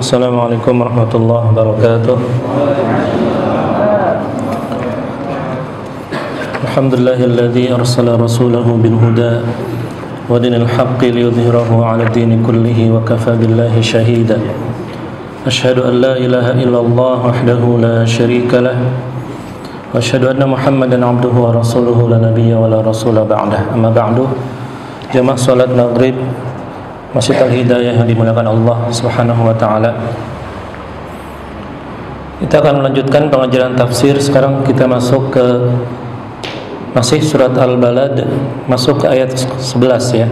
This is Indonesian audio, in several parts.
Assalamualaikum warahmatullahi wabarakatuh. Alhamdulillahilladzi arsala rasulahu bil huda wa dinil haqqi liyudhhirahu 'ala ad-dini kullihi wa kafa billahi shahida. Asyhadu an la ilaha illallah wahdahu la syarika lah wa asyhadu anna Muhammadan 'abduhu wa rasuluhu la nabiyya wa la rasula ba'dah. Amma ba'du. Jamaah salat maghrib Masjid Al-Hidayah yang dimuliakan Allah Subhanahu wa taala. Kita akan melanjutkan pengajaran tafsir. Sekarang kita masuk ke masih surat Al-Balad, masuk ke ayat 11 ya.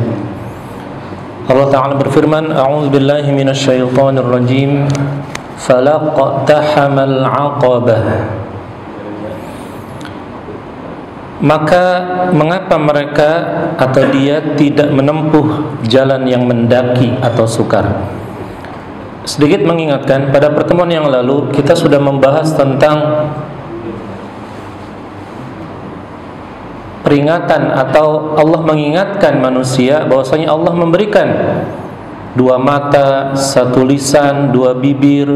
Allah taala berfirman, a'udzubillahi minasyaitonir rajim. Falaqtahamal 'aqabah. Maka mengapa mereka atau dia tidak menempuh jalan yang mendaki atau sukar? Sedikit mengingatkan, pada pertemuan yang lalu kita sudah membahas tentang peringatan atau Allah mengingatkan manusia bahwasanya Allah memberikan dua mata, satu lisan, dua bibir,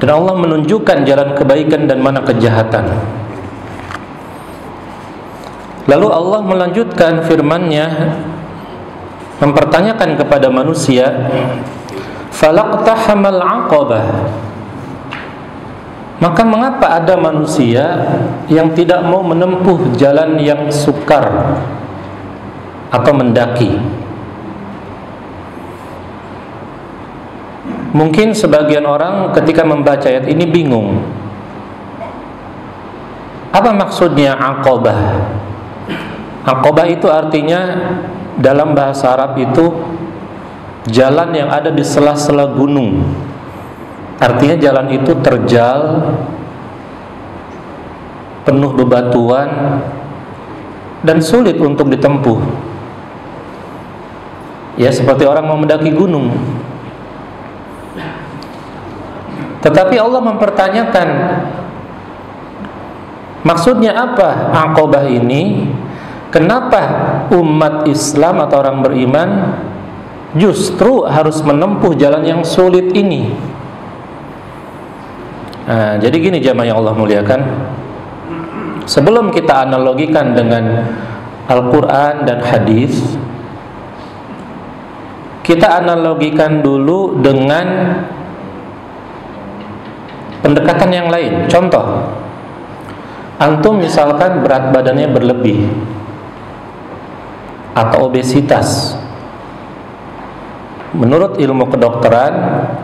dan Allah menunjukkan jalan kebaikan dan mana kejahatan. Lalu Allah melanjutkan firman-Nya mempertanyakan kepada manusia, falaqtahamal 'aqabah. Maka mengapa ada manusia yang tidak mau menempuh jalan yang sukar atau mendaki? Mungkin sebagian orang ketika membaca ayat ini bingung. Apa maksudnya 'aqabah? Aqabah itu artinya dalam bahasa Arab itu jalan yang ada di sela-sela gunung. Artinya jalan itu terjal, penuh bebatuan, dan sulit untuk ditempuh. Ya, seperti orang mau mendaki gunung. Tetapi Allah mempertanyakan, maksudnya apa Aqabah ini? Kenapa umat Islam atau orang beriman justru harus menempuh jalan yang sulit ini? Nah, jadi gini jamaah yang Allah muliakan, sebelum kita analogikan dengan Al-Quran dan hadis, kita analogikan dulu dengan pendekatan yang lain. Contoh, antum misalkan berat badannya berlebih atau obesitas. Menurut ilmu kedokteran,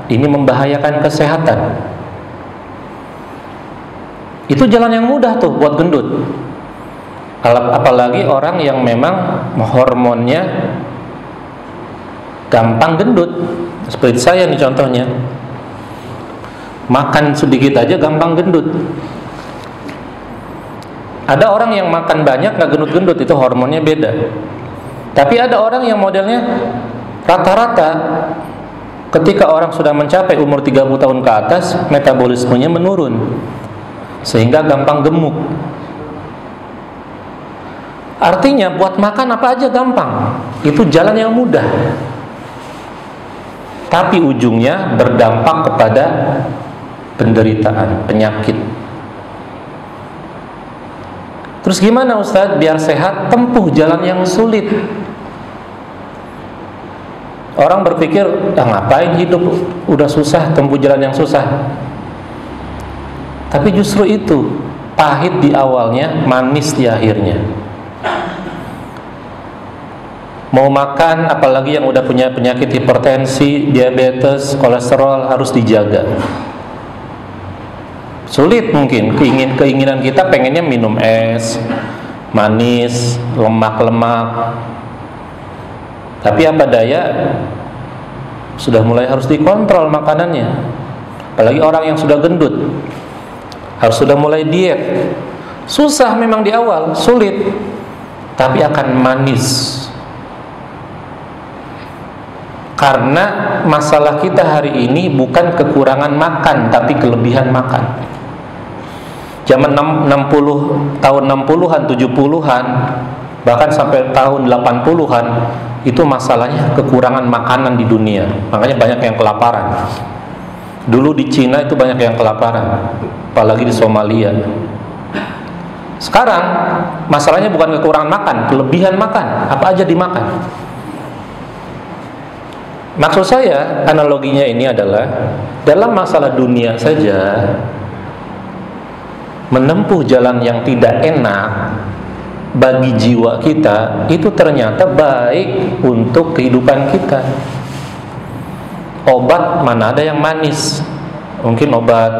ini membahayakan kesehatan. Itu jalan yang mudah tuh buat gendut. Apalagi orang yang memang hormonnya gampang gendut. Seperti saya nih contohnya. Makan sedikit aja gampang gendut. Ada orang yang makan banyak gak gendut-gendut, itu hormonnya beda. Tapi ada orang yang modelnya rata-rata, ketika orang sudah mencapai umur 30 tahun ke atas, metabolismenya menurun sehingga gampang gemuk. Artinya buat makan apa aja gampang. Itu jalan yang mudah. Tapi ujungnya berdampak kepada penderitaan, penyakit. Terus gimana Ustaz biar sehat? Tempuh jalan yang sulit. Orang berpikir, ngapain hidup udah susah, tempuh jalan yang susah. Tapi justru itu pahit di awalnya, manis di akhirnya. Mau makan, apalagi yang udah punya penyakit hipertensi, diabetes, kolesterol, harus dijaga. Sulit mungkin, keinginan kita pengennya minum es, manis, lemak-lemak. Tapi apa daya, sudah mulai harus dikontrol makanannya. Apalagi orang yang sudah gendut, harus sudah mulai diet. Susah memang di awal, sulit, tapi akan manis. Karena masalah kita hari ini bukan kekurangan makan, tapi kelebihan makan. Zaman tahun 60-an, 70-an, bahkan sampai tahun 80-an, itu masalahnya kekurangan makanan di dunia. Makanya banyak yang kelaparan. Dulu di Cina itu banyak yang kelaparan, apalagi di Somalia. Sekarang masalahnya bukan kekurangan makan, kelebihan makan, apa aja dimakan. Maksud saya, analoginya ini adalah dalam masalah dunia saja, menempuh jalan yang tidak enak bagi jiwa kita itu ternyata baik untuk kehidupan kita. Obat mana ada yang manis? Mungkin obat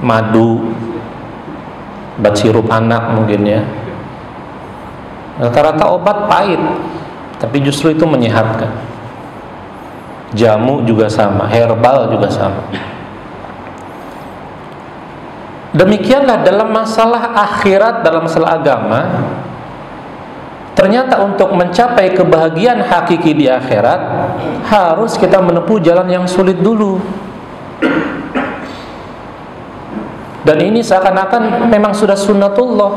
madu, obat sirup anak mungkin ya. Rata-rata obat pahit, tapi justru itu menyehatkan. Jamu juga sama, herbal juga sama. Demikianlah dalam masalah akhirat, dalam masalah agama. Ternyata untuk mencapai kebahagiaan hakiki di akhirat harus kita menempuh jalan yang sulit dulu. Dan ini seakan-akan memang sudah sunnatullah.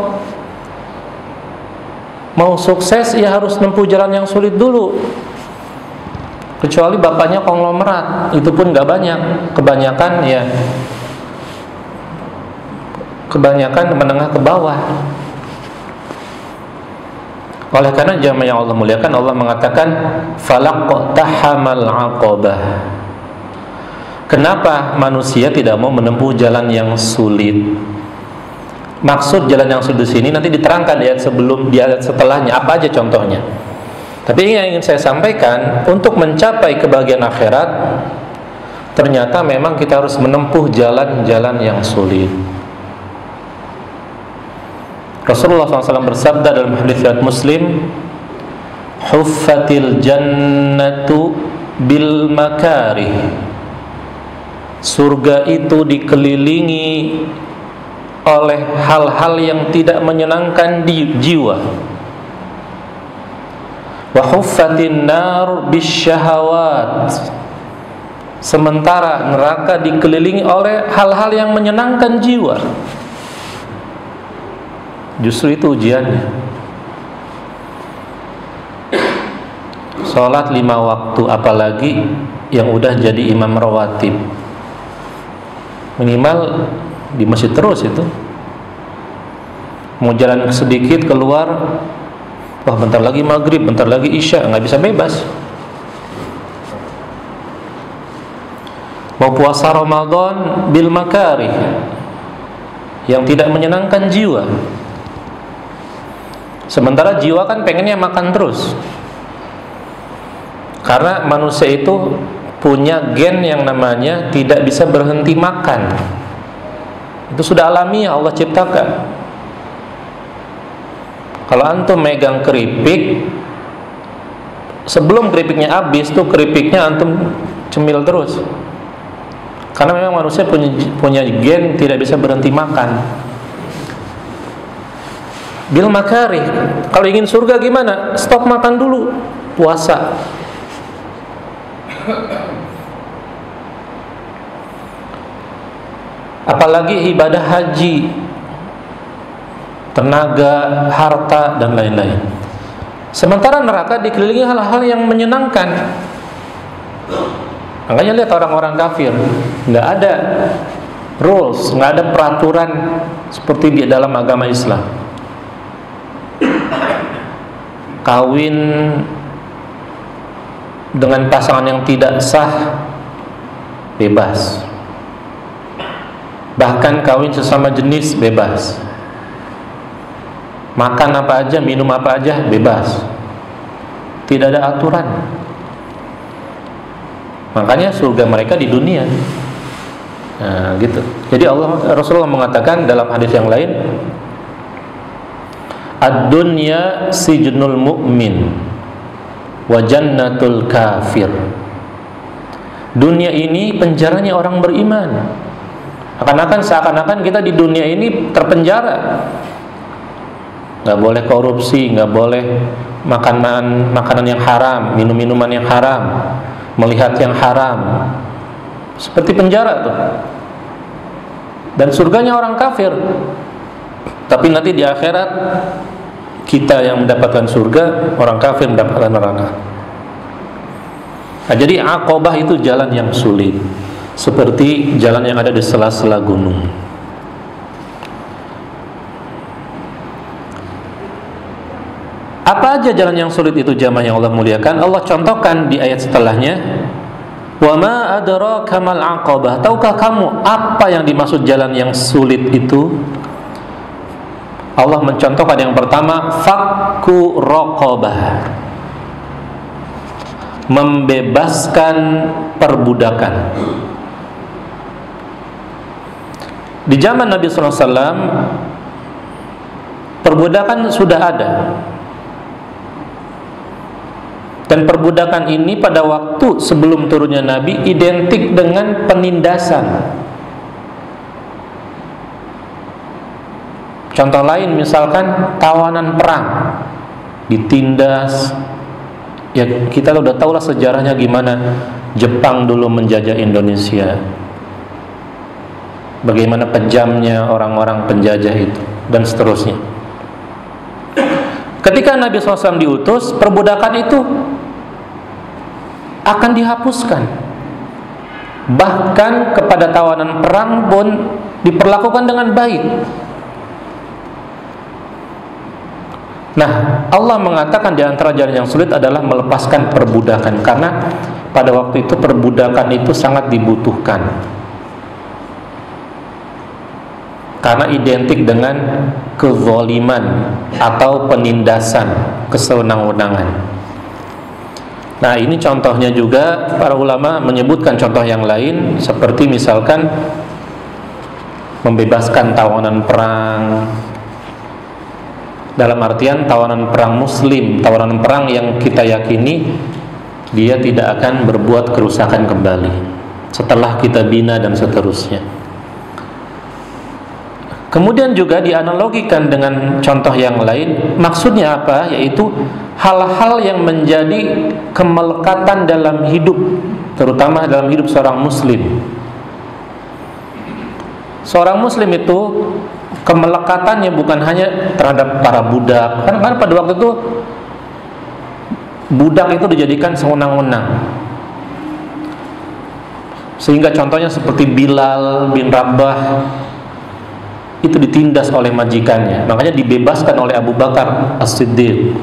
Mau sukses ya harus menempuh jalan yang sulit dulu. Kecuali bapaknya konglomerat, itu pun gak banyak. Kebanyakan menengah ke bawah. Oleh karena jamaah yang Allah muliakan, Allah mengatakan falaqtahamal aqabah. Kenapa manusia tidak mau menempuh jalan yang sulit? Maksud jalan yang sulit di sini nanti diterangkan di ayat setelahnya apa aja contohnya. Tapi ini yang ingin saya sampaikan, untuk mencapai kebahagiaan akhirat ternyata memang kita harus menempuh jalan-jalan yang sulit. Rasulullah SAW bersabda dalam hadis riwayat Muslim, "Huffatil jannatu bil makarih." Surga itu dikelilingi oleh hal-hal yang tidak menyenangkan di jiwa. Wa huffatin nar bisyahawat. Sementara neraka dikelilingi oleh hal-hal yang menyenangkan jiwa. Justru itu ujiannya. Sholat 5 waktu, apalagi yang udah jadi imam rawatib, minimal di masjid terus itu. Mau jalan sedikit keluar, wah bentar lagi maghrib, bentar lagi isya, nggak bisa bebas. Mau puasa Ramadan bil makarih, yang tidak menyenangkan jiwa. Sementara jiwa kan pengennya makan terus. Karena manusia itu punya gen yang namanya tidak bisa berhenti makan. Itu sudah alamiah Allah ciptakan. Kalau antum megang keripik, sebelum keripiknya habis tuh keripiknya antum cemil terus. Karena memang manusia punya gen tidak bisa berhenti makan. Bil makarih. Kalau ingin surga gimana? Stop makan dulu, puasa. Apalagi ibadah haji, tenaga, harta dan lain-lain. Sementara neraka dikelilingi hal-hal yang menyenangkan. Makanya lihat orang-orang kafir, nggak ada rules, nggak ada peraturan seperti di dalam agama Islam. Kawin dengan pasangan yang tidak sah bebas. Bahkan kawin sesama jenis bebas. Makan apa aja, minum apa aja bebas. Tidak ada aturan. Makanya surga mereka di dunia. Nah, gitu. Jadi Rasulullah mengatakan dalam hadis yang lain, ad-dunya sijnul mu'min wa jannatul kafir. Dunia ini penjaranya orang beriman. Seakan-akan kita di dunia ini terpenjara. Nggak boleh korupsi, nggak boleh makanan yang haram, minuman yang haram, melihat yang haram. Seperti penjara tuh. Dan surganya orang kafir. Tapi nanti di akhirat kita yang mendapatkan surga, orang kafir mendapatkan neraka. Nah, jadi aqabah itu jalan yang sulit. seperti jalan yang ada di sela-sela gunung. Apa aja jalan yang sulit itu jamaah yang Allah muliakan? Allah contohkan di ayat setelahnya, wa ma adraka mal aqabah. Tahukah kamu apa yang dimaksud jalan yang sulit itu? Allah mencontohkan yang pertama, fakku raqabah, membebaskan perbudakan. Di zaman Nabi SAW perbudakan sudah ada, dan perbudakan ini pada waktu sebelum turunnya Nabi identik dengan penindasan. Contoh lain misalkan tawanan perang ditindas. Ya kita udah tahu lah sejarahnya gimana Jepang dulu menjajah Indonesia, bagaimana kejamnya orang-orang penjajah itu, dan seterusnya. Ketika Nabi SAW diutus, perbudakan itu akan dihapuskan. Bahkan kepada tawanan perang pun diperlakukan dengan baik. Nah, Allah mengatakan di antara jalan yang sulit adalah melepaskan perbudakan, karena pada waktu itu perbudakan itu sangat dibutuhkan, karena identik dengan kezaliman atau penindasan, kesewenang-wenangan. Nah, ini contohnya juga para ulama menyebutkan contoh yang lain, seperti misalkan membebaskan tawanan perang, dalam artian tawanan perang muslim, tawanan perang yang kita yakini dia tidak akan berbuat kerusakan kembali setelah kita bina dan seterusnya. Kemudian juga dianalogikan dengan contoh yang lain. Maksudnya apa? Yaitu hal-hal yang menjadi kemelekatan dalam hidup, terutama dalam hidup seorang muslim. Seorang muslim itu kemelekatannya bukan hanya terhadap para budak, karena pada waktu itu budak itu dijadikan sewenang-wenang, sehingga contohnya seperti Bilal bin Rabah itu ditindas oleh majikannya, makanya dibebaskan oleh Abu Bakar As-Siddiq,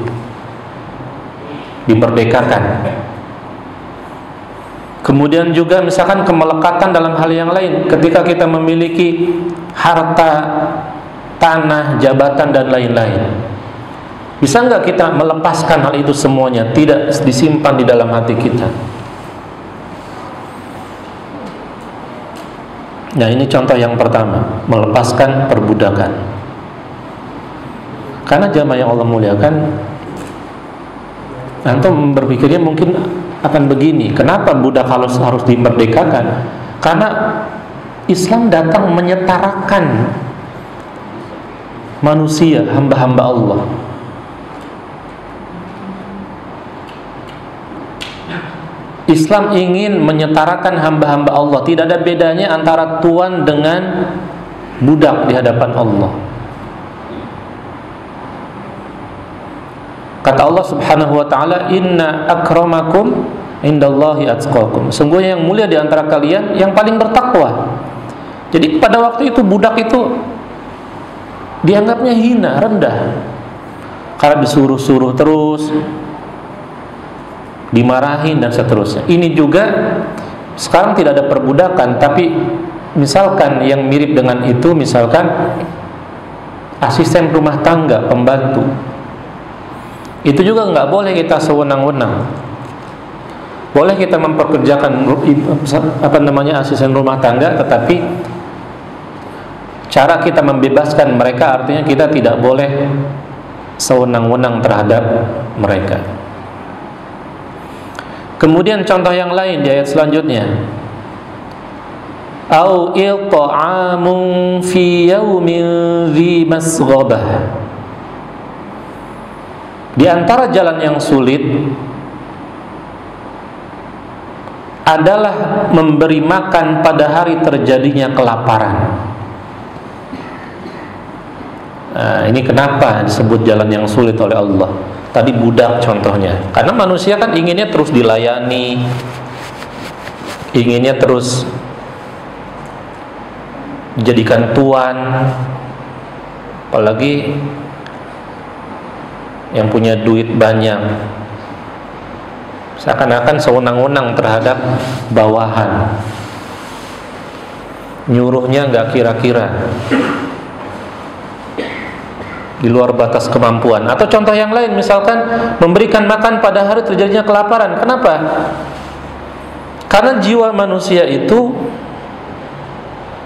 dimerdekakan. Kemudian juga misalkan kemelekatan dalam hal yang lain, ketika kita memiliki harta, tanah, jabatan dan lain-lain, bisa nggak kita melepaskan hal itu semuanya, tidak disimpan di dalam hati kita? Nah, ini contoh yang pertama, melepaskan perbudakan. Karena jamaah yang Allah muliakan, antum berpikirnya mungkin akan begini, kenapa budak harus dimerdekakan? Karena Islam datang menyetarakan manusia, hamba-hamba Allah. Islam ingin menyetarakan hamba-hamba Allah. Tidak ada bedanya antara tuan dengan budak di hadapan Allah. Kata Allah Subhanahu wa taala, "Inna akramakum indallahi atqakum." Sungguhnya yang mulia di antara kalian yang paling bertakwa. Jadi pada waktu itu budak itu dianggapnya hina, rendah, karena disuruh-suruh terus, dimarahin dan seterusnya. Ini juga sekarang tidak ada perbudakan, tapi misalkan yang mirip dengan itu, misalkan asisten rumah tangga, pembantu, itu juga nggak boleh kita sewenang-wenang. Boleh kita memperkerjakan asisten rumah tangga, tetapi cara kita membebaskan mereka artinya kita tidak boleh sewenang-wenang terhadap mereka. Kemudian contoh yang lain di ayat selanjutnya, au ilta'amun fi yaumin dzi masghabah. Di antara jalan yang sulit adalah memberi makan pada hari terjadinya kelaparan. Nah, ini kenapa disebut jalan yang sulit oleh Allah? Tadi budak contohnya, karena manusia kan inginnya terus dilayani, inginnya terus dijadikan tuan, apalagi yang punya duit banyak, seakan-akan sewenang-wenang terhadap bawahan, nyuruhnya nggak kira-kira, di luar batas kemampuan. Atau contoh yang lain, misalkan memberikan makan pada hari terjadinya kelaparan. Kenapa? Karena jiwa manusia itu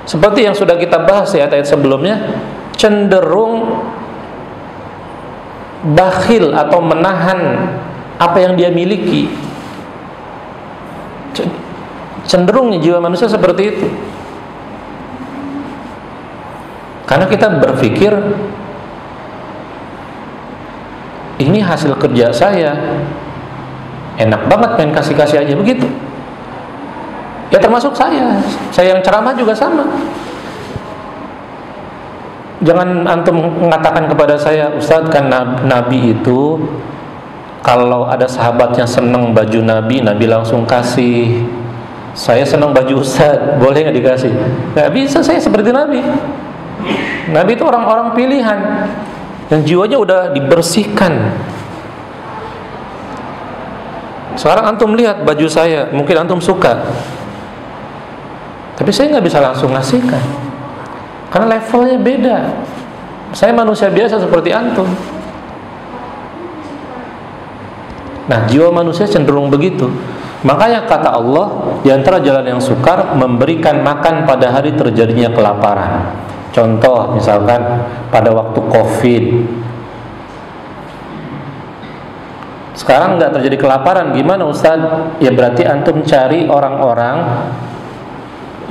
seperti yang sudah kita bahas di ayat-ayat sebelumnya, cenderung bakhil atau menahan apa yang dia miliki. Cenderungnya jiwa manusia seperti itu. Karena kita berpikir, ini hasil kerja saya, enak banget main kasih-kasih aja begitu. Ya termasuk saya yang ceramah juga sama. Jangan antum mengatakan kepada saya, Ustadz, kan Nabi itu kalau ada sahabatnya seneng baju Nabi, Nabi langsung kasih. Saya seneng baju Ustadz, boleh nggak dikasih? Nggak bisa, saya seperti Nabi. Nabi itu orang-orang pilihan yang jiwanya udah dibersihkan. Sekarang antum lihat baju saya, mungkin antum suka, tapi saya nggak bisa langsung ngasihkan, karena levelnya beda. Saya manusia biasa seperti antum. Nah, jiwa manusia cenderung begitu. Makanya kata Allah, di antara jalan yang sukar memberikan makan pada hari terjadinya kelaparan. Contoh misalkan pada waktu Covid, sekarang nggak terjadi kelaparan, gimana Ustaz? Ya berarti antum cari orang-orang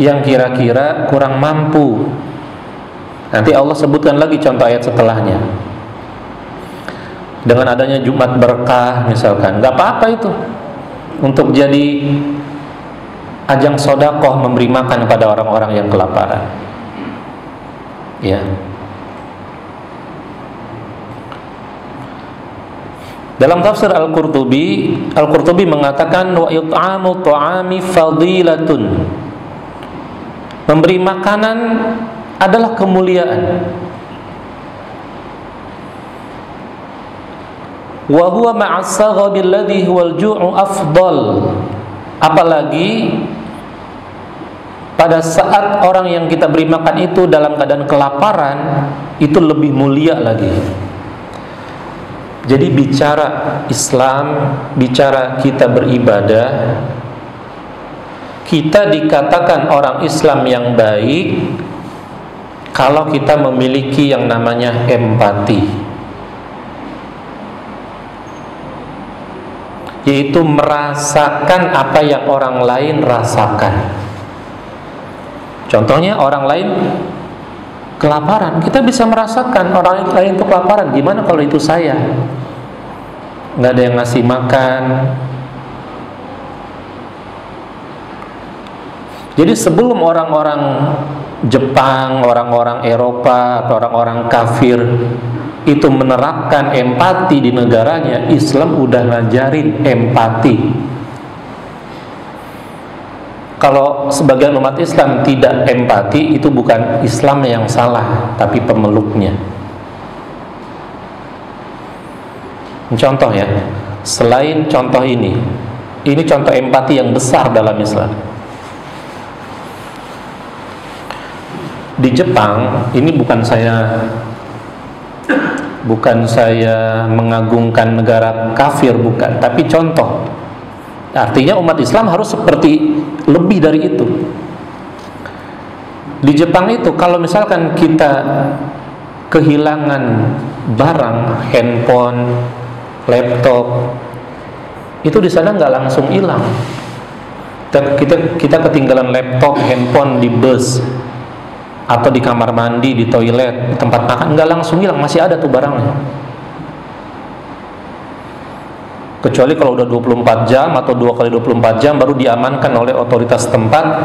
yang kira-kira kurang mampu. Nanti Allah sebutkan lagi contoh ayat setelahnya. Dengan adanya Jumat Berkah misalkan, nggak apa-apa itu untuk jadi ajang sodakoh, memberi makan pada orang-orang yang kelaparan. Ya. Dalam tafsir Al-Qurtubi mengatakan wa it'amu ta'ami fadilatun. Memberi makanan adalah kemuliaan. Wa huwa ma'as saghabi alladhi huwal ju'u afdal. Apalagi pada saat orang yang kita beri makan itu dalam keadaan kelaparan, itu lebih mulia lagi. Jadi bicara Islam, bicara kita beribadah, kita dikatakan orang Islam yang baik kalau kita memiliki yang namanya empati, yaitu merasakan apa yang orang lain rasakan. Contohnya orang lain kelaparan, kita bisa merasakan orang lain itu kelaparan. Gimana kalau itu saya? Nggak ada yang ngasih makan. Jadi sebelum orang-orang Jepang, orang-orang Eropa, atau orang-orang kafir itu menerapkan empati di negaranya, Islam udah ngajarin empati. Kalau sebagian umat Islam tidak empati, itu bukan Islam yang salah, tapi pemeluknya. Contoh ya, selain contoh ini contoh empati yang besar dalam Islam. Di Jepang, ini bukan saya mengagungkan negara kafir, bukan, tapi contoh. Artinya umat Islam harus seperti lebih dari itu. Di Jepang itu kalau misalkan kita kehilangan barang, handphone, laptop, itu di sana nggak langsung hilang. Kita ketinggalan laptop, handphone di bus atau di kamar mandi, di toilet, di tempat makan, nggak langsung hilang, masih ada tuh barangnya. Kecuali kalau udah 24 jam atau 2 kali 24 jam baru diamankan oleh otoritas setempat,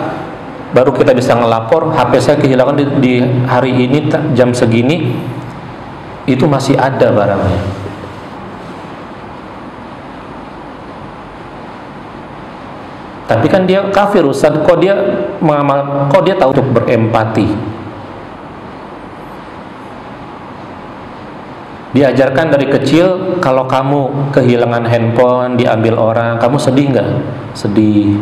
baru kita bisa ngelapor, HP saya kehilangan di hari ini jam segini, itu masih ada barangnya. Tapi kan dia kafir, Ustaz, kok dia tahu untuk berempati. Diajarkan dari kecil, kalau kamu kehilangan handphone, diambil orang, kamu sedih nggak? Sedih.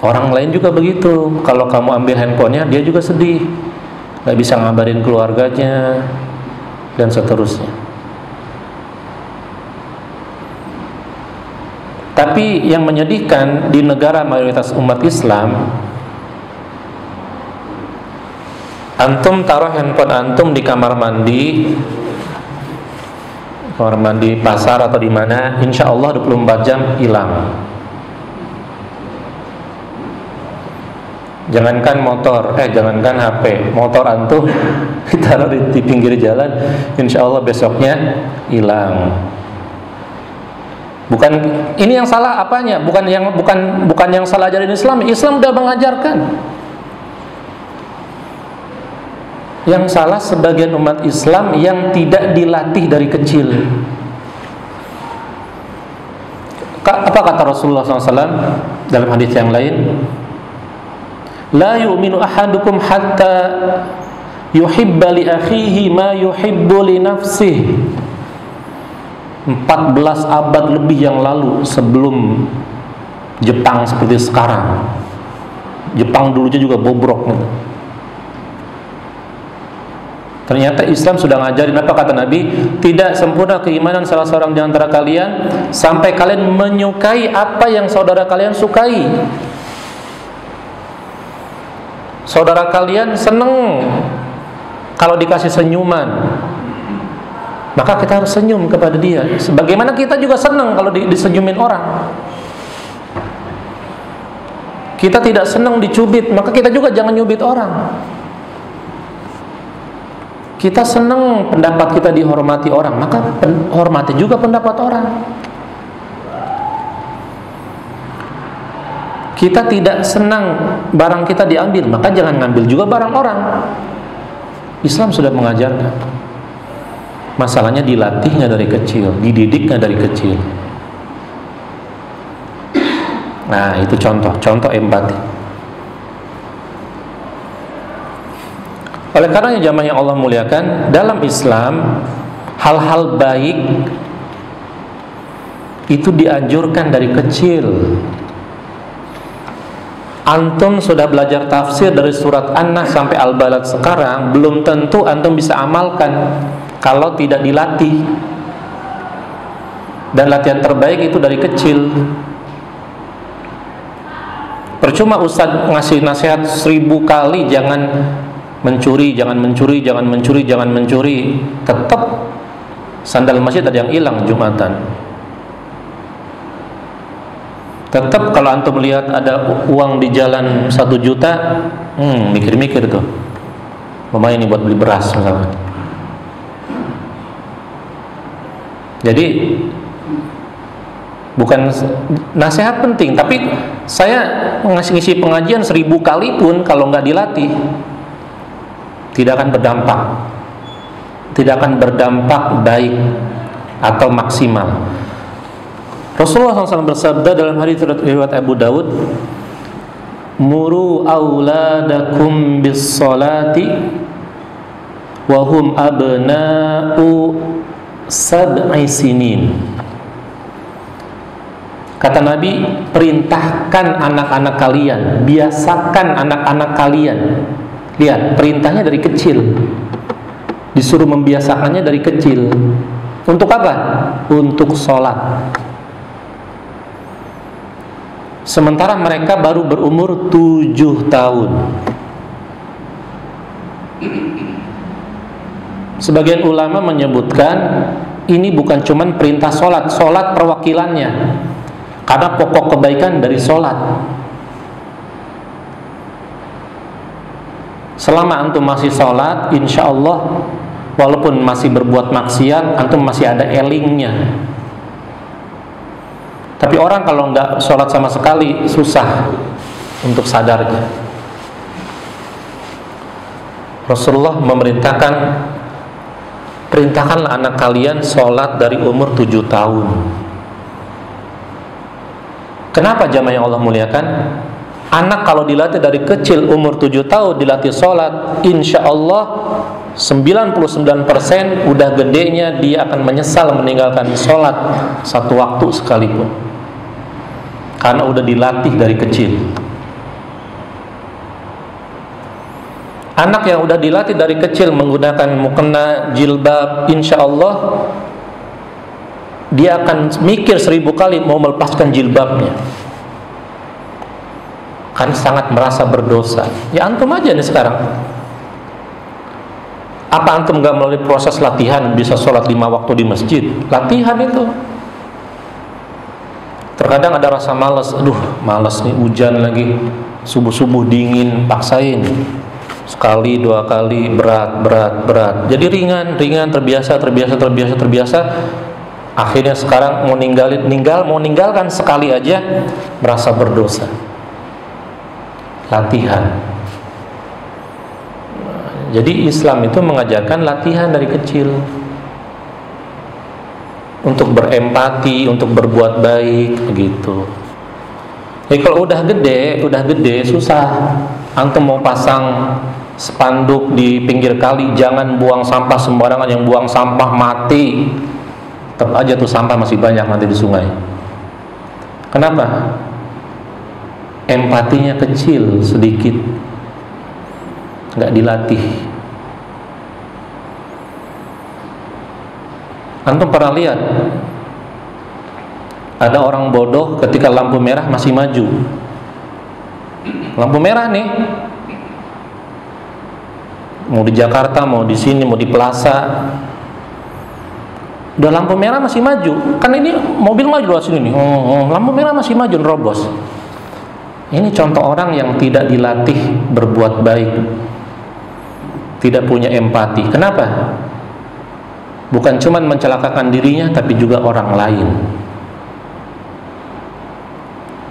Orang lain juga begitu. Kalau kamu ambil handphonenya, dia juga sedih. Nggak bisa ngabarin keluarganya, dan seterusnya. Tapi yang menyedihkan, di negara mayoritas umat Islam, antum taruh handphone antum di kamar mandi pasar atau di mana, insya Allah 24 jam hilang. Jangankan motor, jangankan HP, motor antum ditaruh di pinggir jalan, insya Allah besoknya hilang. Bukan ini yang salah apanya? Bukan yang salah ajaran Islam. Islam sudah mengajarkan. Yang salah sebagian umat Islam yang tidak dilatih dari kecil. Apa kata Rasulullah SAW dalam hadis yang lain? La yu'minu ahadukum hatta yuhibba li akhihi ma yuhibbu li nafsihi. 14 abad lebih yang lalu, sebelum Jepang seperti sekarang. Jepang dulunya juga bobrok gitu. Ternyata Islam sudah ngajarin, apa kata Nabi? Tidak sempurna keimanan salah seorang di antara kalian sampai kalian menyukai apa yang saudara kalian sukai. Saudara kalian seneng kalau dikasih senyuman, maka kita harus senyum kepada dia. Sebagaimana kita juga senang kalau disenyumin orang. Kita tidak senang dicubit, maka kita juga jangan nyubit orang. Kita senang pendapat kita dihormati orang, maka hormati juga pendapat orang. Kita tidak senang barang kita diambil, maka jangan ngambil juga barang orang. Islam sudah mengajarkan. Masalahnya dilatihnya dari kecil, dididiknya dari kecil. Nah, itu contoh empati. Oleh karenanya jamaah yang Allah muliakan, dalam Islam hal-hal baik itu dianjurkan dari kecil. Antum sudah belajar tafsir dari surat An-Nas sampai Al-Balad sekarang, belum tentu antum bisa amalkan kalau tidak dilatih. Dan latihan terbaik itu dari kecil. Percuma ustadz ngasih nasihat 1000 kali, jangan mencuri, jangan mencuri, jangan mencuri, jangan mencuri, tetap sandal masjid ada yang hilang Jumatan. Tetap kalau antum melihat ada uang di jalan 1 juta, mikir-mikir tuh, lumayan ini buat beli beras misalnya. Jadi bukan nasihat penting, tapi saya ngisi pengajian 1000 kali pun kalau nggak dilatih, tidak akan berdampak baik atau maksimal. Rasulullah SAW bersabda dalam hadits riwayat Abu Dawud, muru auladakum bis salati wa hum abna'u sab'i sinin. Kata Nabi, perintahkan anak-anak kalian, biasakan anak-anak kalian. Lihat, perintahnya dari kecil, disuruh membiasakannya dari kecil. Untuk apa? Untuk sholat. Sementara mereka baru berumur 7 tahun. Sebagian ulama menyebutkan ini bukan cuman perintah sholat, sholat perwakilannya, karena pokok kebaikan dari sholat. Selama antum masih sholat, insya Allah walaupun masih berbuat maksiat, antum masih ada elingnya. Tapi orang kalau nggak sholat sama sekali, susah untuk sadarnya. Rasulullah memerintahkan, perintahkanlah anak kalian sholat dari umur 7 tahun. Kenapa jamaah yang Allah muliakan? Anak kalau dilatih dari kecil umur 7 tahun, dilatih sholat, insya Allah 99% udah gedenya dia akan menyesal meninggalkan sholat satu waktu sekalipun, karena udah dilatih dari kecil. Anak yang udah dilatih dari kecil menggunakan mukena, jilbab, insya Allah dia akan mikir 1000 kali mau melepaskan jilbabnya, kan sangat merasa berdosa. Ya antum aja nih sekarang, apa antum gak melalui proses latihan bisa sholat 5 waktu di masjid? Latihan itu. Terkadang ada rasa malas, aduh malas nih, hujan lagi, subuh-subuh dingin, paksain sekali 2 kali, berat. Jadi ringan, terbiasa. Akhirnya sekarang mau meninggalkan sekali aja merasa berdosa. Latihan. Jadi Islam itu mengajarkan latihan dari kecil untuk berempati, untuk berbuat baik, begitu. Jadi kalau udah gede susah. Antum mau pasang spanduk di pinggir kali, jangan buang sampah sembarangan, yang buang sampah mati. Tetap aja tuh sampah masih banyak nanti di sungai. Kenapa? Empatinya kecil, sedikit, nggak dilatih. Antum pernah lihat ada orang bodoh ketika lampu merah masih maju. Lampu merah nih, mau di Jakarta, mau di sini, mau di Plaza, udah lampu merah masih maju. Kan ini mobil maju lewat sini nih, lampu merah masih maju, nerobos. Ini contoh orang yang tidak dilatih berbuat baik, tidak punya empati. Kenapa? Bukan cuma mencelakakan dirinya, tapi juga orang lain.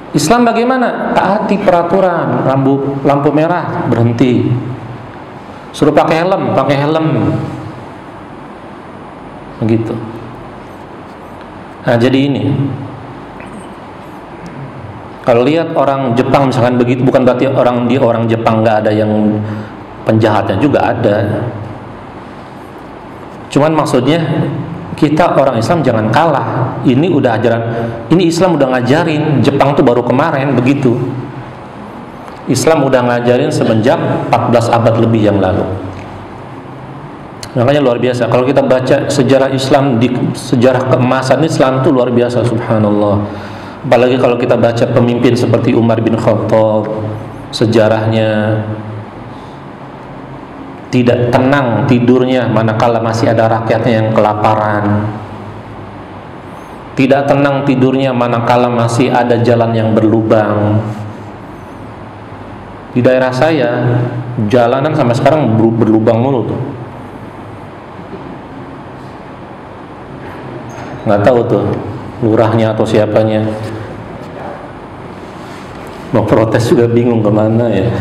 Islam bagaimana? Taati peraturan. Lampu merah, berhenti. Suruh pakai helm. Begitu. Nah, jadi ini, kalau lihat orang Jepang misalkan begitu, bukan berarti orang Jepang nggak ada yang penjahatnya, juga ada. Cuman maksudnya kita orang Islam jangan kalah. Ini udah ajaran, ini Islam udah ngajarin. Jepang tuh baru kemarin begitu. Islam udah ngajarin semenjak 14 abad lebih yang lalu. Makanya luar biasa. Kalau kita baca sejarah Islam, di sejarah keemasan Islam tuh luar biasa, subhanallah. Apalagi kalau kita baca pemimpin seperti Umar bin Khattab, sejarahnya tidak tenang tidurnya manakala masih ada rakyatnya yang kelaparan. Tidak tenang tidurnya manakala masih ada jalan yang berlubang. Di daerah saya, jalanan sampai sekarang berlubang mulu tuh. Nggak tahu tuh lurahnya atau siapanya. Mau protes juga bingung kemana ya.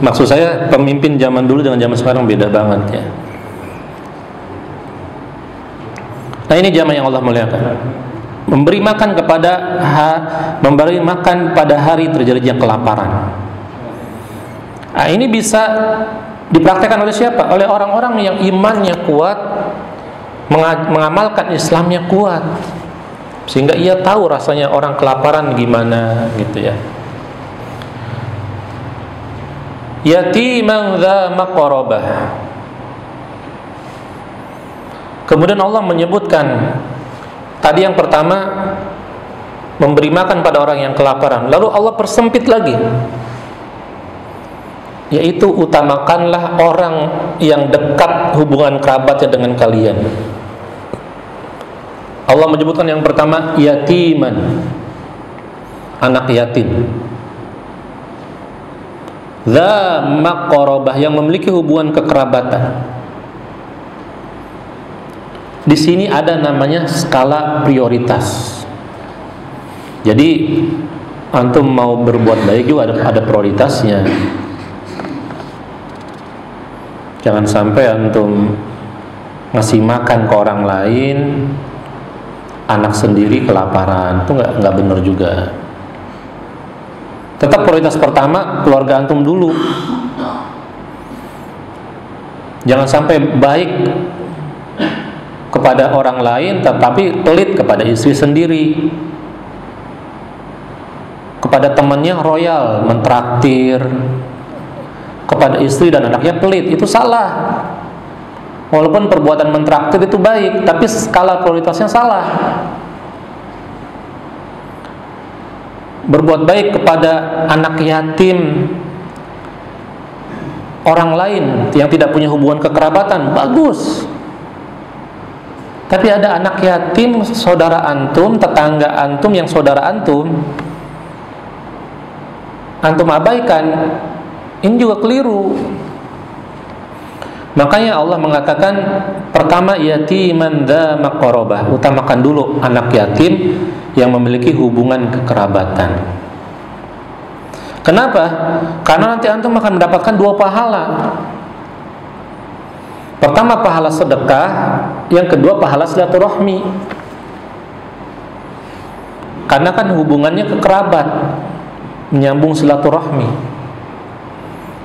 Maksud saya pemimpin zaman dulu dengan zaman sekarang beda banget ya. Nah ini jamaah yang Allah muliakan. Memberi makan pada hari terjadinya kelaparan. Nah, ini bisa dipraktekkan oleh siapa? Oleh orang-orang yang imannya kuat, mengamalkan Islamnya kuat, sehingga ia tahu rasanya orang kelaparan gimana gitu ya. Yatiman dza maqrabah. Kemudian Allah menyebutkan tadi yang pertama memberi makan pada orang yang kelaparan. Lalu Allah persempit lagi, yaitu utamakanlah orang yang dekat hubungan kerabatnya dengan kalian. Allah menyebutkan yang pertama yatiman, anak yatim. Dza maqrabah, yang memiliki hubungan kekerabatan. Di sini ada namanya skala prioritas. Jadi antum mau berbuat baik juga ada prioritasnya. Jangan sampai antum ngasih makan ke orang lain, anak sendiri kelaparan. Itu nggak benar juga. Tetap prioritas pertama keluarga antum dulu. Jangan sampai baik kepada orang lain tetapi pelit kepada istri sendiri, kepada temannya royal, mentraktir, kepada istri dan anaknya pelit. Itu salah. Walaupun perbuatan mentraktir itu baik, tapi skala prioritasnya salah. Berbuat baik kepada anak yatim orang lain yang tidak punya hubungan kekerabatan, bagus. Tapi ada anak yatim saudara antum, tetangga antum yang saudara antum abaikan, ini juga keliru. Makanya Allah mengatakan pertama yatiman dza maqrabah, utamakan dulu anak yatim yang memiliki hubungan kekerabatan. Kenapa? Karena nanti antum akan mendapatkan 2 pahala. Pertama pahala sedekah, yang kedua pahala silaturahmi. Karena kan hubungannya kekerabat, menyambung silaturahmi.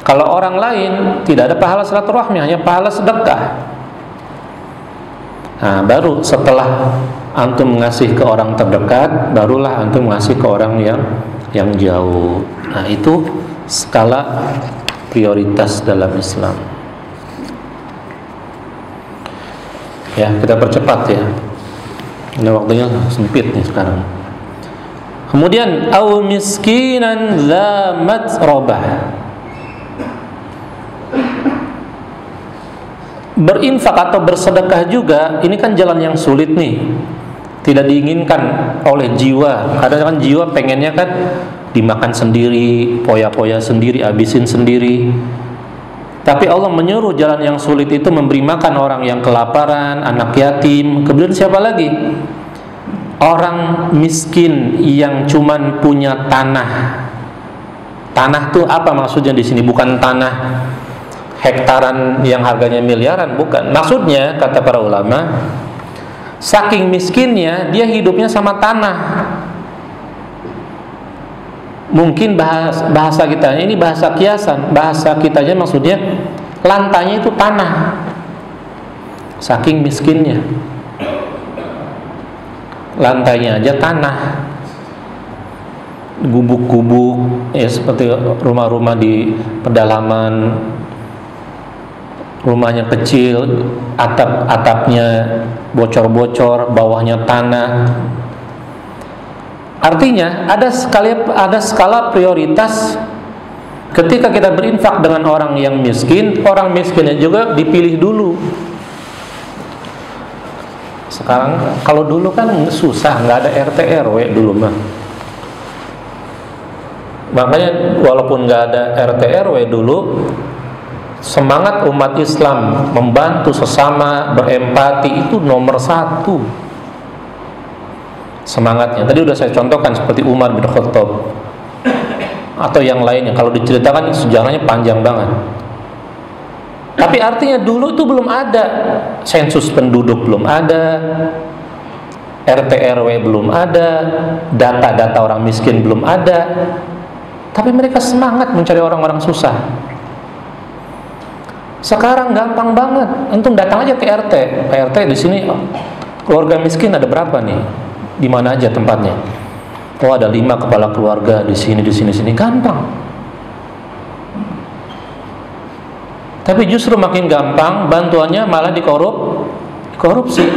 Kalau orang lain tidak ada pahala silaturahmi, hanya pahala sedekah. Nah, baru setelah antum ngasih ke orang terdekat, barulah antum ngasih ke orang yang jauh. Nah, itu skala prioritas dalam Islam. Ya, kita percepat ya. Ini waktunya sempit nih sekarang. Kemudian au miskinan dza matrabah. Berinfak atau bersedekah juga, ini kan jalan yang sulit nih, tidak diinginkan oleh jiwa. Kadang kan jiwa pengennya kan dimakan sendiri, poya-poya sendiri, habisin sendiri. Tapi Allah menyuruh jalan yang sulit itu memberi makan orang yang kelaparan, anak yatim. Kemudian siapa lagi? Orang miskin yang cuman punya tanah. Tanah tuh apa maksudnya di sini? Bukan tanah hektaran yang harganya miliaran, bukan. Maksudnya kata para ulama, saking miskinnya dia hidupnya sama tanah. Mungkin bahasa kita ini bahasa kiasan, bahasa kitanya maksudnya lantainya itu tanah. Saking miskinnya, lantainya aja tanah, gubuk-gubuk ya, seperti rumah-rumah di pedalaman. Rumahnya kecil, atapnya bocor-bocor, bawahnya tanah. Artinya ada skala prioritas ketika kita berinfak dengan orang yang miskin. Orang miskinnya juga dipilih dulu. Sekarang kalau dulu kan susah, nggak ada RT RW dulu mah. Makanya walaupun nggak ada RT RW dulu, semangat umat Islam membantu sesama, berempati itu nomor 1 semangatnya. Tadi udah saya contohkan seperti Umar bin Khattab atau yang lainnya. Kalau diceritakan sejarahnya panjang banget. Tapi artinya dulu itu belum ada sensus penduduk, belum ada RT RW, belum ada data-data orang miskin, belum ada. Tapi mereka semangat mencari orang-orang susah. Sekarang gampang banget, antum datang aja ke RT. Pak RT, di sini keluarga miskin ada berapa nih? Di mana aja tempatnya? Oh, ada 5 kepala keluarga di sini, gampang. Tapi justru makin gampang bantuannya malah korupsi.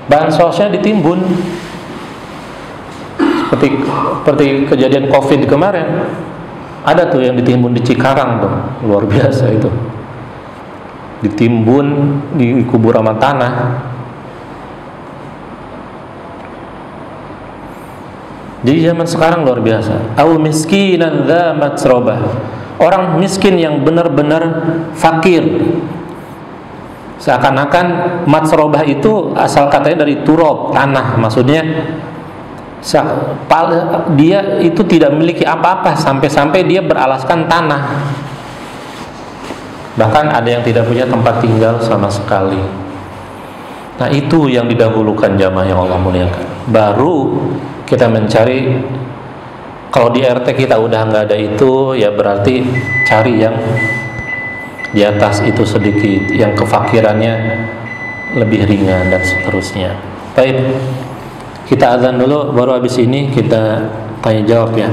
Bansosnya ditimbun. Seperti kejadian Covid kemarin. Ada tuh yang ditimbun di Cikarang tuh, luar biasa itu. Ditimbun, dikubur sama tanah. Jadi zaman sekarang luar biasa. Au miskinan dza matrabah. Orang miskin yang benar-benar fakir. Seakan-akan matrabah itu asal katanya dari turab, tanah. Maksudnya dia itu tidak memiliki apa-apa sampai-sampai dia beralaskan tanah. Bahkan ada yang tidak punya tempat tinggal sama sekali. Nah, itu yang didahulukan jamaah yang Allah muliakan. Baru kita mencari. Kalau di RT kita udah nggak ada itu, ya berarti cari yang di atas itu sedikit, yang kefakirannya lebih ringan dan seterusnya. Baik, kita azan dulu, baru habis ini kita tanya jawab ya.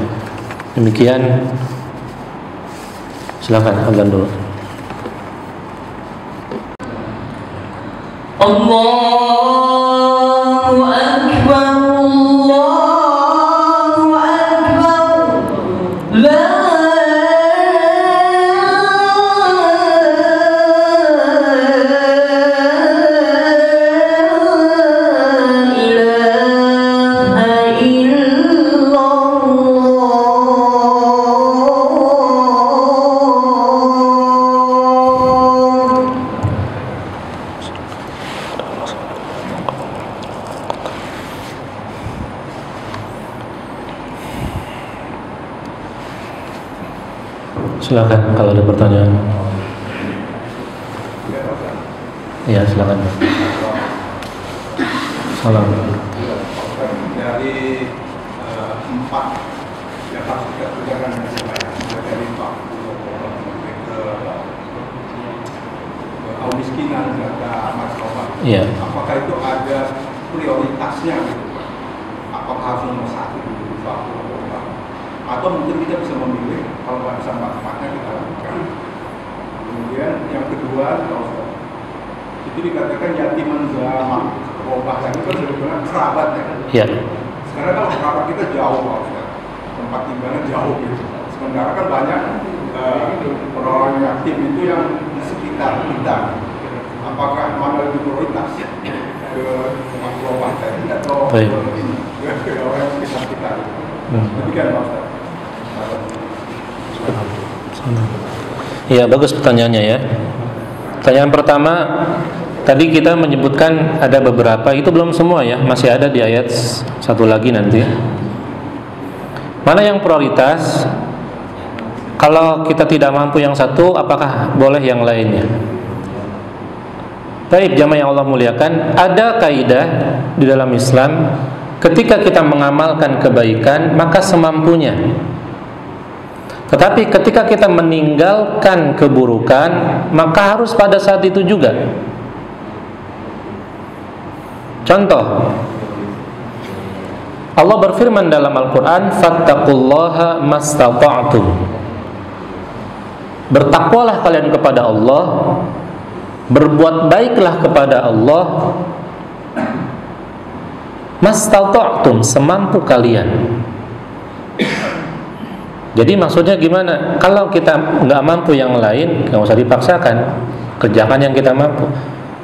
Demikian, silakan azan dulu. Allahu Akbar, Allahu Akbar, la Silakan kalau ada pertanyaan. Iya, silakan. Salam. Dari 4 yang harus kita kerjakan dengan baik, dari 40 ke kemiskinan serta masalah. Iya. Apakah itu ada prioritasnya gitu? Apakah harus nomor 1 dulu, atau mungkin kita bisa memilih, kalau nggak bisa 4-4-nya kita lakukan. Kemudian yang kedua, itu dikatakan yatiman zaman berubah lagi kan sebetulnya kerabat ya. Iya. Sekarang kalau kerabat kita jauh Pak Ustaz, tempat tinggalnya jauh gitu. Sementara kan banyak orang-orang yatim itu yang di sekitar kita. Apakah mana lebih prioritas ke tempat berubah tadi atau ke orang yang sekitar kita? Demikian Pak Ustaz. Iya, bagus pertanyaannya ya. Pertanyaan pertama, tadi kita menyebutkan ada beberapa, itu belum semua ya, masih ada di ayat satu lagi nanti. Mana yang prioritas? Kalau kita tidak mampu yang satu, apakah boleh yang lainnya? Baik, jamaah yang Allah muliakan, ada kaidah di dalam Islam, ketika kita mengamalkan kebaikan, maka semampunya. Tetapi ketika kita meninggalkan keburukan, maka harus pada saat itu juga. Contoh, Allah berfirman dalam Al-Quran, fattaqullaha mastata'tum. Bertakwalah kalian kepada Allah, berbuat baiklah kepada Allah, mastata'tum, semampu kalian. Jadi maksudnya gimana? Kalau kita nggak mampu yang lain, nggak usah dipaksakan, kerjakan yang kita mampu.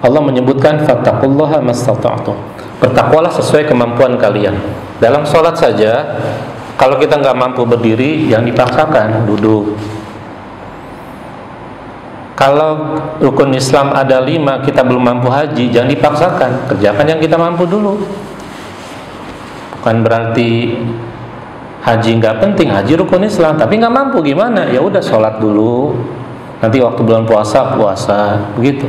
Allah menyebutkan fattaqullaha mastata'tum. Bertakwalah sesuai kemampuan kalian. Dalam sholat saja, kalau kita nggak mampu berdiri, yang dipaksakan duduk. Kalau rukun Islam ada 5, kita belum mampu haji, jangan dipaksakan, kerjakan yang kita mampu dulu. Bukan berarti haji nggak penting, haji rukun Islam, tapi nggak mampu gimana? Ya udah sholat dulu. Nanti waktu bulan puasa, begitu.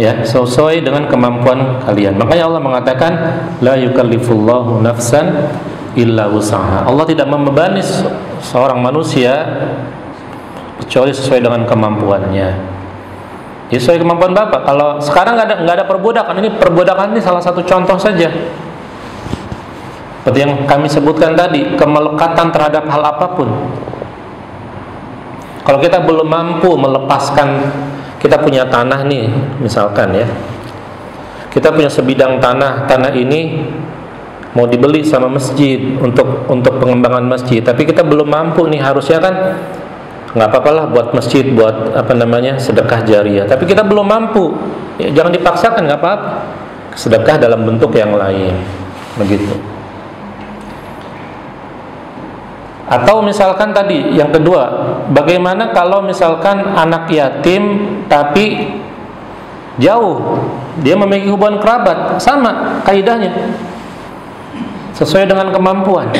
Ya, sesuai dengan kemampuan kalian. Makanya Allah mengatakan, la yukallifullahu nafsan illa wus'aha. Allah tidak membebani seorang manusia kecuali sesuai dengan kemampuannya. Ya, sesuai kemampuan Bapak. Kalau sekarang nggak ada perbudakan, ini perbudakan ini salah satu contoh saja. Seperti yang kami sebutkan tadi, kemelekatan terhadap hal apapun. Kalau kita belum mampu melepaskan, kita punya tanah nih, misalkan ya, kita punya sebidang tanah ini mau dibeli sama masjid untuk pengembangan masjid, tapi kita belum mampu nih, harusnya kan nggak apa-apalah buat masjid, buat sedekah jariah, tapi kita belum mampu, ya, jangan dipaksakan, nggak apa-apa, sedekah dalam bentuk yang lain, begitu. Atau misalkan tadi yang kedua, bagaimana kalau misalkan anak yatim tapi jauh, dia memiliki hubungan kerabat, sama kaidahnya, sesuai dengan kemampuan.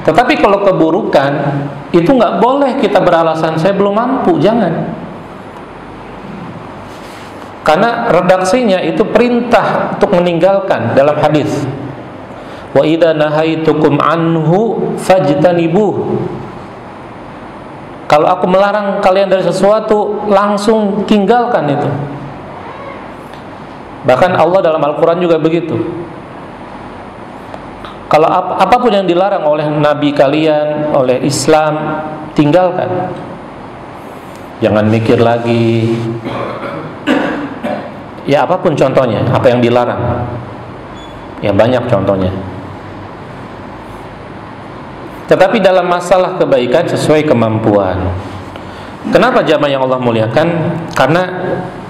Tetapi kalau keburukan, itu nggak boleh kita beralasan saya belum mampu, jangan. Karena redaksinya itu perintah untuk meninggalkan dalam hadis. Wa idza nahaitukum anhu fajtanibuh. Kalau aku melarang kalian dari sesuatu, langsung tinggalkan itu. Bahkan Allah dalam Al-Quran juga begitu. Kalau apapun yang dilarang oleh Nabi kalian, oleh Islam, tinggalkan. Jangan mikir lagi. Ya apapun contohnya, apa yang dilarang. Ya banyak contohnya. Tetapi dalam masalah kebaikan sesuai kemampuan. Kenapa jamaah yang Allah muliakan? Karena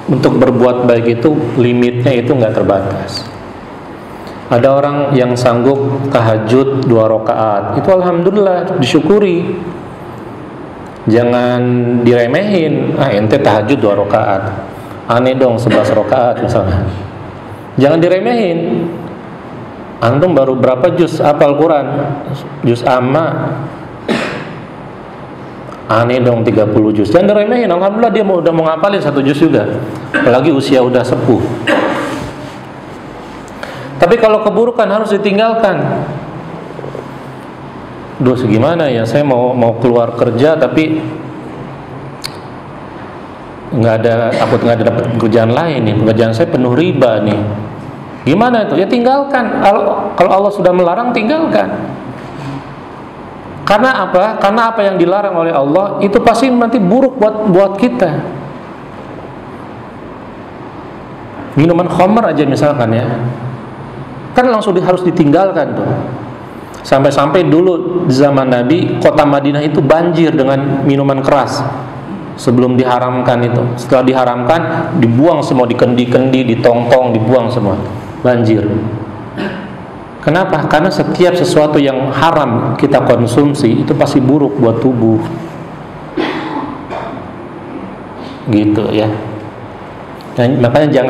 untuk berbuat baik itu limitnya itu nggak terbatas. Ada orang yang sanggup tahajud 2 rakaat, itu alhamdulillah, disyukuri. Jangan diremehin. Ente tahajud 2 rakaat, aneh dong 11 rakaat misalnya. Jangan diremehin. Antum baru berapa juz hafal Quran? Juz amma. Aneh dong 30 juz. Jangan diremehin. Alhamdulillah dia udah mau ngapalin 1 juz juga. Apalagi usia udah sepuh. Tapi kalau keburukan harus ditinggalkan. Duh, segimana ya? Saya mau keluar kerja tapi takut nggak ada dapat pekerjaan lain nih. Pekerjaan saya penuh riba nih. Gimana itu? Ya tinggalkan. Kalau Allah sudah melarang, tinggalkan. Karena apa? Karena apa yang dilarang oleh Allah itu pasti nanti buruk buat kita. Minuman khamr aja misalkan ya, kan langsung harus ditinggalkan tuh. Sampai-sampai dulu di zaman Nabi, kota Madinah itu banjir dengan minuman keras sebelum diharamkan itu. Setelah diharamkan, dibuang semua di kendi-kendi, di tong-tong, dibuang semua. Banjir. Kenapa? Karena setiap sesuatu yang haram kita konsumsi itu pasti buruk buat tubuh. Gitu ya. Dan makanya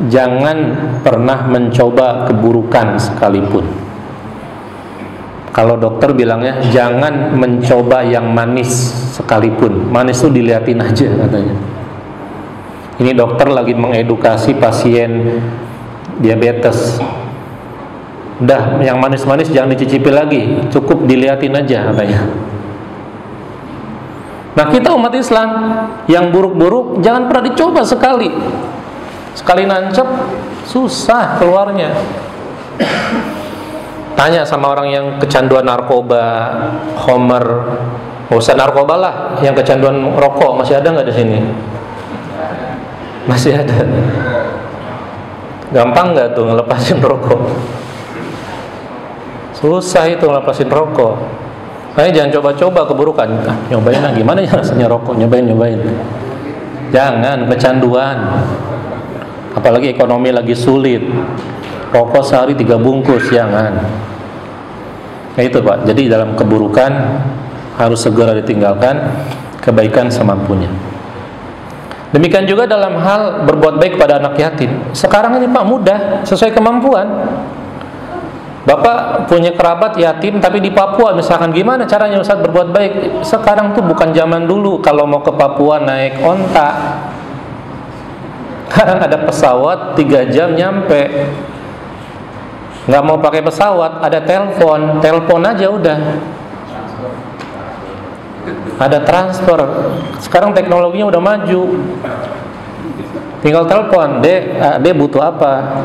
jangan pernah mencoba keburukan sekalipun. Kalau dokter bilangnya jangan mencoba yang manis sekalipun. Manis itu diliatin aja katanya. Ini dokter lagi mengedukasi pasien diabetes. Udah, yang manis-manis jangan dicicipi lagi, cukup diliatin aja katanya. Nah, kita umat Islam yang buruk-buruk jangan pernah dicoba sekali. Sekali nancep susah keluarnya. Tanya sama orang yang kecanduan narkoba, khamr, nggak usah narkoba lah, yang kecanduan rokok masih ada nggak di sini? Masih ada. Gampang nggak tuh ngelepasin rokok? Susah itu ngelepasin rokok. Makanya jangan coba-coba keburukan. Nyobain lah, gimana ya rasanya rokok? Nyobain. Jangan kecanduan. Apalagi ekonomi lagi sulit. Rokok sehari 3 bungkus, jangan. Nah itu Pak, jadi dalam keburukan harus segera ditinggalkan, kebaikan semampunya. Demikian juga dalam hal berbuat baik pada anak yatim. Sekarang ini Pak mudah, sesuai kemampuan. Bapak punya kerabat yatim tapi di Papua misalkan, gimana caranya Ustaz berbuat baik? Sekarang tuh bukan zaman dulu kalau mau ke Papua naik onta. Sekarang ada pesawat 3 jam nyampe. Nggak mau pakai pesawat, ada telepon aja udah. Ada transfer. Sekarang teknologinya udah maju. Tinggal telepon, Dek butuh apa?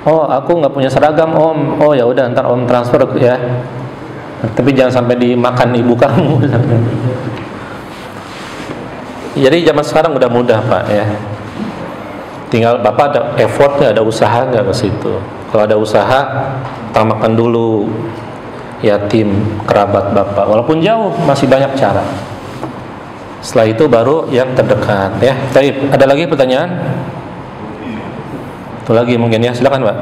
Oh, aku nggak punya seragam Om. Oh ya udah, ntar Om transfer ya. Tapi jangan sampai dimakan ibu kamu. Jadi zaman sekarang udah mudah Pak ya. Tinggal Bapak ada effortnya, ada usaha nggak ke situ. Kalau ada usaha, utamakan dulu yatim kerabat Bapak. Walaupun jauh, masih banyak cara. Setelah itu baru yang terdekat ya. Baik, ada lagi pertanyaan? Itu lagi mungkin ya, silakan Pak.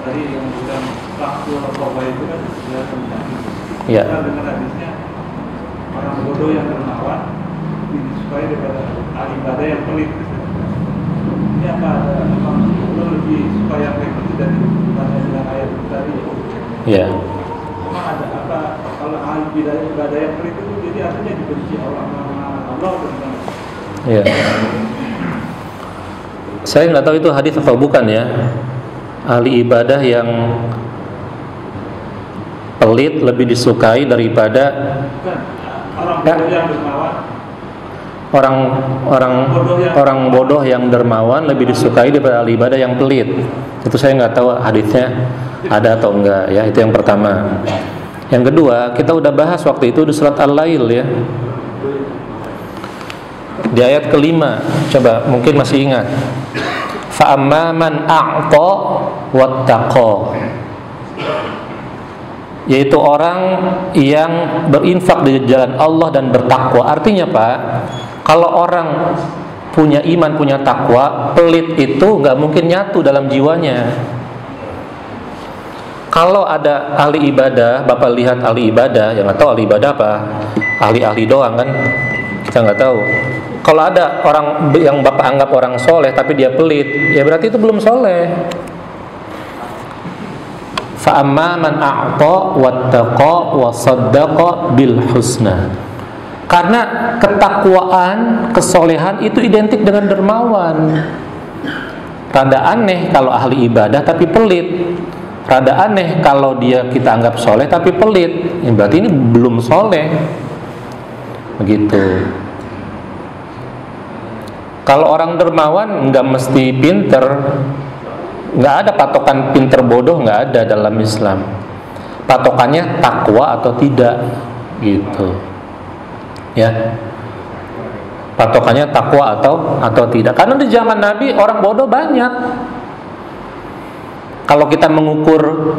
Tadi yang bilang pelaku narkoba itu kan sudah penyakit. Iya. Kita dengar hadisnya orang bodoh yang dermawan disukai daripada ahli ibadah yang pelit. Ini apa lebih suka yang kayak gitu dari dengan ayat tadi? Iya. Memang ada apa kalau ahli ibadah yang pelit itu jadi artinya dibenci Allah dan Iya. Saya nggak tahu itu hadis atau bukan ya. Ahli ibadah yang pelit lebih disukai daripada. bukan Orang bodoh yang dermawan lebih disukai daripada ahli ibadah yang pelit. Itu saya nggak tahu hadisnya ada atau enggak ya. Itu yang pertama. Yang kedua, kita udah bahas waktu itu di surat Al-Lail ya. Di ayat kelima, coba mungkin masih ingat. Fa amma man a'ta wattaqa, yaitu orang yang berinfak di jalan Allah dan bertakwa. Artinya Pak, kalau orang punya iman, punya takwa, pelit itu nggak mungkin nyatu dalam jiwanya. Kalau ada ahli ibadah, Bapak lihat ahli ibadah, yang nggak tahu ahli ibadah apa, ahli-ahli doang kan, kita nggak tahu. Kalau ada orang yang Bapak anggap orang soleh tapi dia pelit, ya berarti itu belum soleh. Fa amma man a'ta wattaqa wa saddaqa bil husna. Karena ketakwaan, kesolehan itu identik dengan dermawan. Rada aneh kalau ahli ibadah tapi pelit. Rada aneh kalau dia kita anggap soleh tapi pelit. Ya, berarti ini belum soleh. Begitu. Kalau orang dermawan nggak mesti pinter. Nggak ada patokan pinter bodoh, nggak ada dalam Islam. Patokannya takwa atau tidak, gitu. Ya. Patokannya takwa atau tidak. Karena di zaman Nabi orang bodoh banyak. Kalau kita mengukur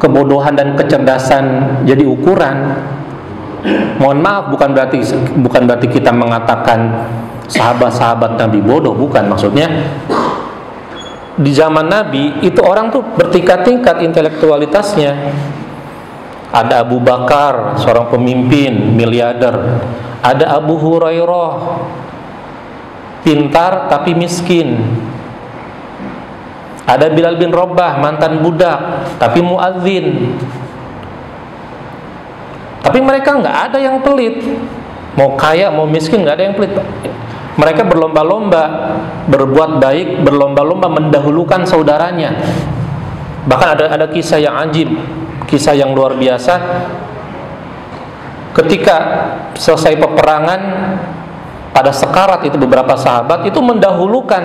kebodohan dan kecerdasan jadi ukuran, mohon maaf, bukan berarti kita mengatakan sahabat-sahabat Nabi bodoh, bukan. Maksudnya di zaman Nabi itu orang tuh bertingkat-tingkat intelektualitasnya. Ada Abu Bakar, seorang pemimpin miliarder. Ada Abu Hurairah, pintar tapi miskin. Ada Bilal bin Rabah, mantan budak tapi muadzin. Tapi mereka nggak ada yang pelit. Mau kaya mau miskin nggak ada yang pelit. Mereka berlomba-lomba berbuat baik, berlomba-lomba mendahulukan saudaranya. Bahkan ada kisah yang ajib, kisah yang luar biasa. Ketika selesai peperangan, pada sekarat itu beberapa sahabat itu mendahulukan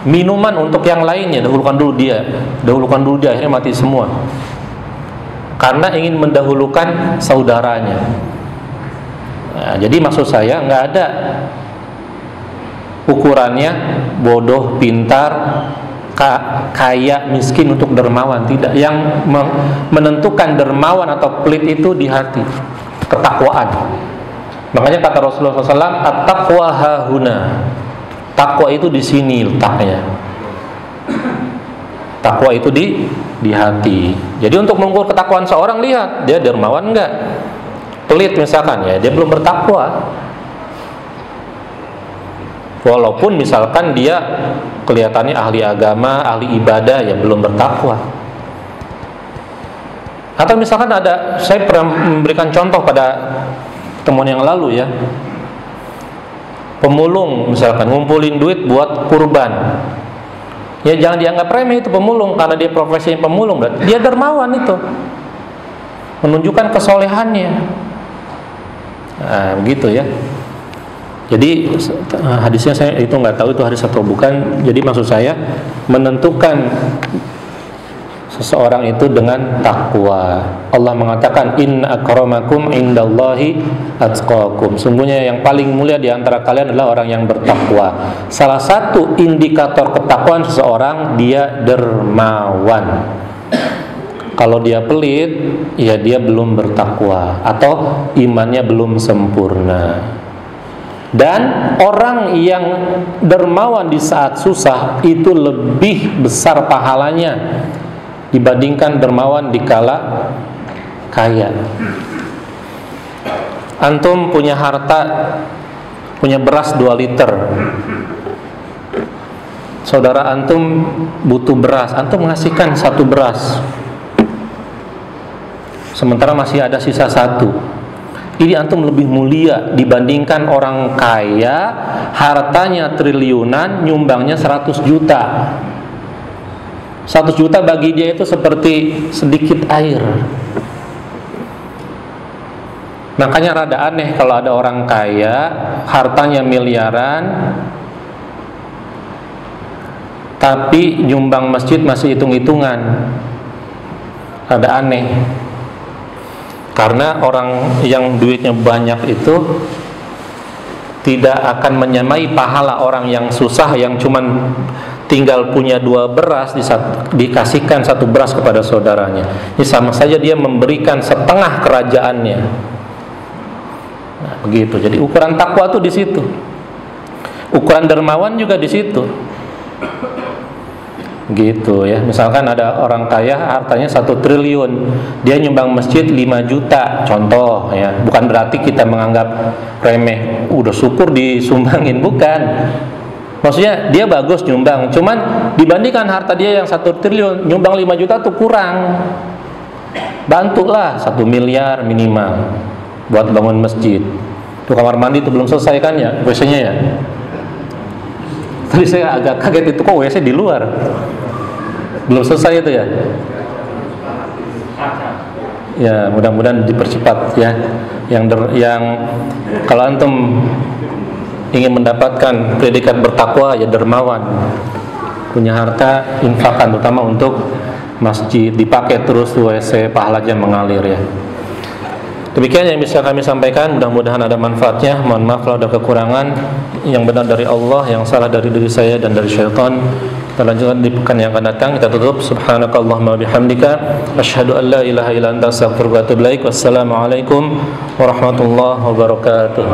minuman untuk yang lainnya, dahulukan dulu dia, akhirnya mati semua. Karena ingin mendahulukan saudaranya. Nah, jadi maksud saya nggak ada ukurannya bodoh, pintar, kaya, miskin untuk dermawan. Tidak. Yang menentukan dermawan atau pelit itu di hati, ketakwaan. Makanya kata Rasulullah SAW, at-taqwa hahuna. Takwa itu di sini letaknya. Takwa itu di hati. Jadi untuk mengukur ketakwaan seorang, lihat dia dermawan enggak. Pelit misalkan, ya dia belum bertakwa. Walaupun misalkan dia kelihatannya ahli agama, ahli ibadah, ya belum bertakwa. Atau misalkan ada, saya pernah memberikan contoh pada temuan yang lalu ya, pemulung misalkan ngumpulin duit buat kurban, ya jangan dianggap remeh itu pemulung, karena dia profesinya pemulung, dia dermawan itu, menunjukkan kesolehannya. Nah, begitu ya. Jadi hadisnya saya itu nggak tahu itu hadis atau bukan. Jadi maksud saya menentukan seseorang itu dengan takwa. Allah mengatakan inna akramakum indallahi atqakum. Sungguhnya yang paling mulia di antara kalian adalah orang yang bertakwa. Salah satu indikator ketakwaan seseorang, dia dermawan. Kalau dia pelit, ya dia belum bertakwa atau imannya belum sempurna. Dan orang yang dermawan di saat susah itu lebih besar pahalanya dibandingkan dermawan di kala kaya. Antum punya harta, punya beras 2 liter. Saudara antum butuh beras, antum mengasihkan 1 beras. Sementara masih ada sisa 1. Ini antum lebih mulia dibandingkan orang kaya, hartanya triliunan, nyumbangnya 100 juta. 100 juta bagi dia itu seperti sedikit air. Makanya rada aneh kalau ada orang kaya, hartanya miliaran, tapi nyumbang masjid masih hitung-hitungan. Rada aneh. Karena orang yang duitnya banyak itu tidak akan menyamai pahala orang yang susah, yang cuman tinggal punya 2 beras dikasihkan 1 beras kepada saudaranya. Ini sama saja dia memberikan setengah kerajaannya. Nah, begitu. Jadi ukuran takwa tuh di situ. Ukuran dermawan juga di situ. Gitu ya. Misalkan ada orang kaya hartanya 1 triliun, dia nyumbang masjid 5 juta, contoh ya. Bukan berarti kita menganggap remeh, udah syukur disumbangin, bukan. Maksudnya dia bagus nyumbang, cuman dibandingkan harta dia yang 1 triliun, nyumbang 5 juta tuh kurang. Bantulah 1 miliar minimal buat bangun masjid. Tuh kamar mandi itu belum selesai kan ya, WC-nya ya. Tadi saya agak kaget, itu kok WC di luar, belum selesai itu ya. Ya mudah-mudahan dipercepat ya. Yang kalau antum ingin mendapatkan predikat bertakwa ya dermawan, punya harta infakkan, terutama untuk masjid, dipakai terus WC, pahalanya mengalir ya. Demikian yang bisa kami sampaikan, mudah-mudahan ada manfaatnya. Mohon maaf kalau ada kekurangan. Yang benar dari Allah, yang salah dari diri saya dan dari syaitan. Kita lanjutkan di pekan yang akan datang. Kita tutup. Subhanakallahumma bihamdika, asyhadu an la ilaha illa anta, astaghfiruka wa atubu ilaik. Wassalamualaikum warahmatullahi wabarakatuh.